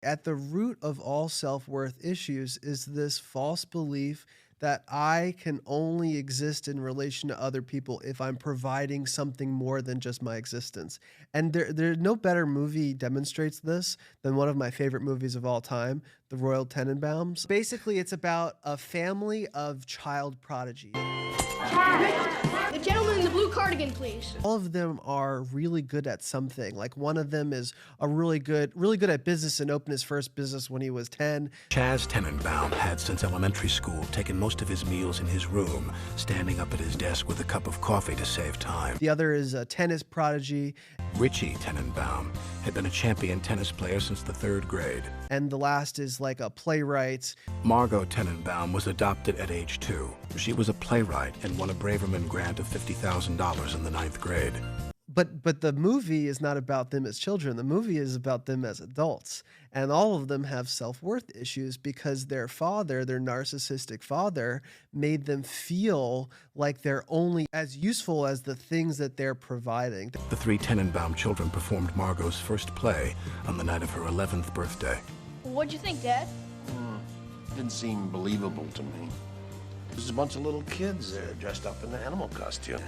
At the root of all self-worth issues is this false belief that I can only exist in relation to other people if I'm providing something more than just my existence. And there no better movie demonstrates this than one of my favorite movies of all time, The Royal Tenenbaums. Basically, it's about a family of child prodigies. The gentleman in the blue cardigan, please. All of them are really good at something. Like one of them is a really good at business and opened his first business when he was 10. Chaz Tennenbaum had since elementary school taken most of his meals in his room, standing up at his desk with a cup of coffee to save time. The other is a tennis prodigy. Richie Tennenbaum had been a champion tennis player since the 3rd grade. And the last is like a playwright. Margot Tennenbaum was adopted at age 2. She was a playwright and won a Braverman grant of $50,000 in the 9th grade. But the movie is not about them as children. The movie is about them as adults. And all of them have self-worth issues because their father, their narcissistic father, made them feel like they're only as useful as the things that they're providing. The 3 Tennenbaum children performed Margot's first play on the night of her 11th birthday. What'd you think, Dad? Didn't seem believable to me. There's a bunch of little kids there dressed up in the animal costume.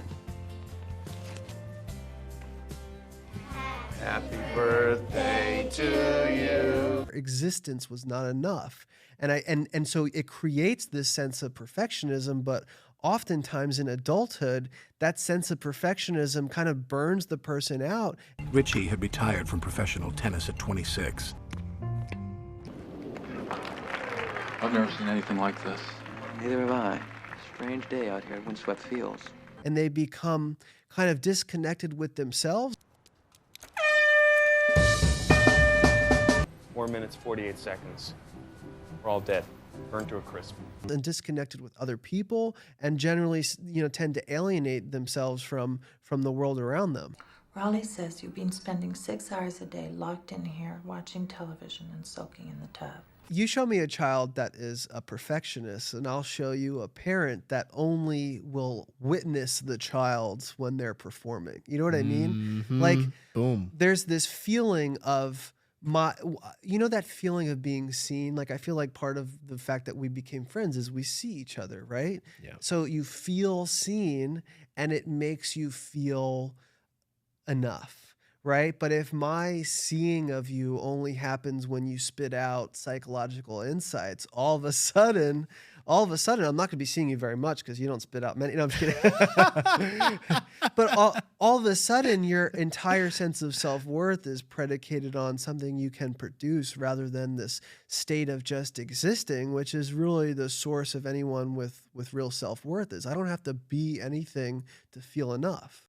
Happy birthday to you. Existence was not enough. And so it creates this sense of perfectionism, but oftentimes in adulthood, that sense of perfectionism kind of burns the person out. Richie had retired from professional tennis at 26. I've never seen anything like this. Neither have I. Strange day out here at Windswept Fields. And they become kind of disconnected with themselves. 4 minutes, 48 seconds. We're all dead, burned to a crisp. And disconnected with other people, and generally, tend to alienate themselves from the world around them. Raleigh says you've been spending 6 hours a day locked in here, watching television and soaking in the tub. You show me a child that is a perfectionist, and I'll show you a parent that only will witness the child when they're performing. You know what I mean? Like, boom. There's this feeling of that feeling of being seen. Like, I feel like part of the fact that we became friends is we see each other, right? Yeah. So you feel seen, and it makes you feel enough. Right? But if my seeing of you only happens when you spit out psychological insights, all of a sudden, I'm not going to be seeing you very much because you don't spit out many. No, I'm just kidding. But all of a sudden, your entire sense of self-worth is predicated on something you can produce rather than this state of just existing, which is really the source of anyone with real self-worth is I don't have to be anything to feel enough.